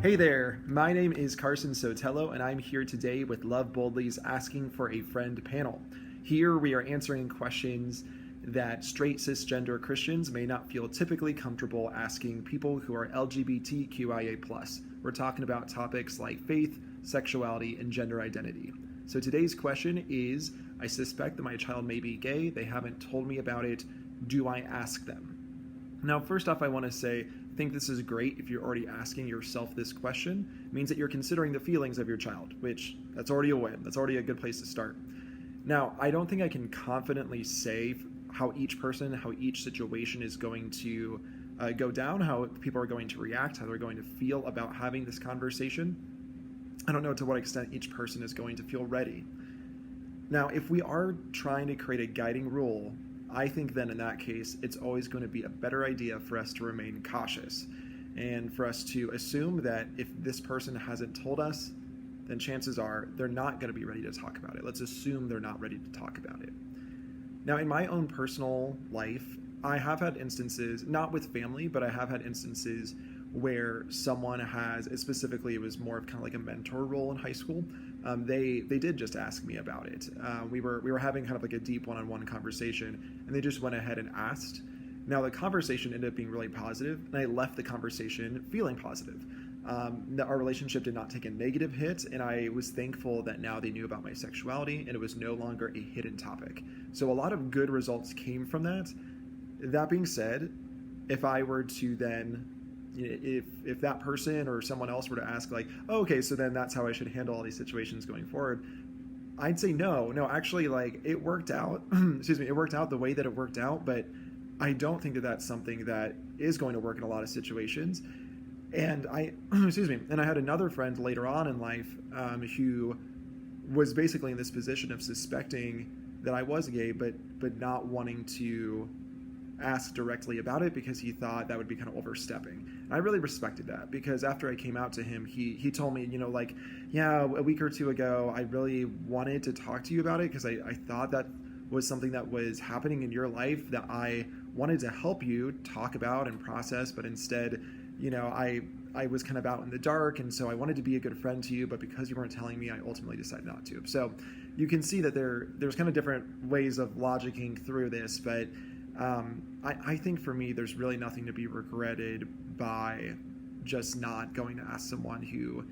Hey there, my name is Carson Sotelo, and I'm here today with Love Boldly's Asking for a Friend panel. Here we are answering questions that straight cisgender Christians may not feel typically comfortable asking people who are LGBTQIA+. We're talking about topics like faith, sexuality, and gender identity. So today's question is, I suspect that my child may be gay. They haven't told me about it. Do I ask them? Now, first off, I want to say, I think this is great if you're already asking yourself this question. It means that you're considering the feelings of your child, which that's already a win. That's already a good place to start. Now, I don't think I can confidently say how each person, how each situation is going to go down, how people are going to react, how they're going to feel about having this conversation. I don't know to what extent each person is going to feel ready. Now, if we are trying to create a guiding rule, I think then in that case, it's always going to be a better idea for us to remain cautious and for us to assume that if this person hasn't told us, then chances are they're not going to be ready to talk about it. Let's assume they're not ready to talk about it. Now, in my own personal life, I have had instances, not with family, but I have had instances where someone has, specifically it was more of kind of like a mentor role in high school. They did just ask me about it. We were having kind of like a deep one-on-one conversation, and they just went ahead and asked. Now the conversation ended up being really positive, and I left the conversation feeling positive. Our relationship did not take a negative hit, and I was thankful that now they knew about my sexuality, and it was no longer a hidden topic. So a lot of good results came from that. That being said, if I were to then if that person or someone else were to ask like, oh, okay, so then that's how I should handle all these situations going forward, I'd say no, actually, like, it worked out. It worked out the way that it worked out, but I don't think that that's something that is going to work in a lot of situations. And I had another friend later on in life who was basically in this position of suspecting that I was gay, but not wanting to ask directly about it because he thought that would be kind of overstepping. And I really respected that, because after I came out to him, he told me, yeah, a week or two ago, I really wanted to talk to you about it because I thought that was something that was happening in your life that I wanted to help you talk about and process, but instead, I was kind of out in the dark, and so I wanted to be a good friend to you, but because you weren't telling me, I ultimately decided not to. So you can see that there's kind of different ways of logicking through this, but I think for me, there's really nothing to be regretted by just not going to ask someone who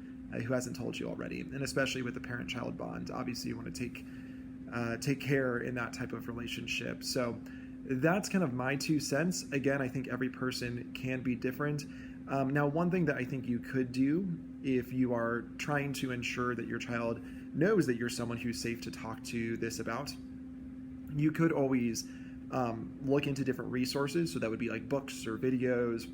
hasn't told you already, and especially with the parent-child bond. Obviously, you want to take care in that type of relationship. So that's kind of my 2 cents. Again, I think every person can be different. Now, one thing that I think you could do if you are trying to ensure that your child knows that you're someone who's safe to talk to this about, you could always look into different resources. So that would be like books or videos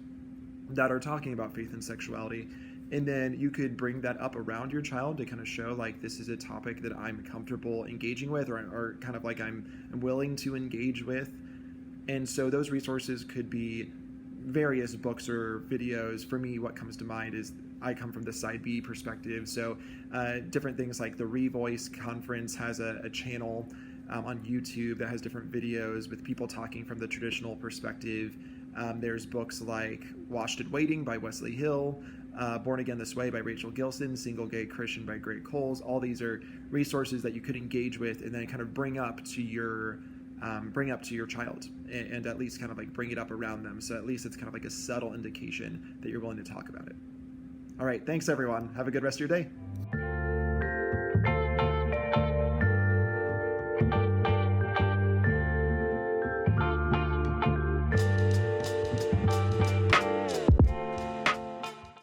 that are talking about faith and sexuality. And then you could bring that up around your child to kind of show like, this is a topic that I'm comfortable engaging with, or kind of like I'm willing to engage with. And so those resources could be various books or videos. For me, what comes to mind is I come from the Side B perspective. So different things like the Revoice Conference has a channel on YouTube that has different videos with people talking from the traditional perspective. There's books like Washed and Waiting by Wesley Hill, Born Again This Way by Rachel Gilson, Single Gay Christian by Greg Coles. All these are resources that you could engage with and then kind of bring up to your child, and at least kind of like bring it up around them. So at least it's kind of like a subtle indication that you're willing to talk about it. All right, thanks everyone. Have a good rest of your day.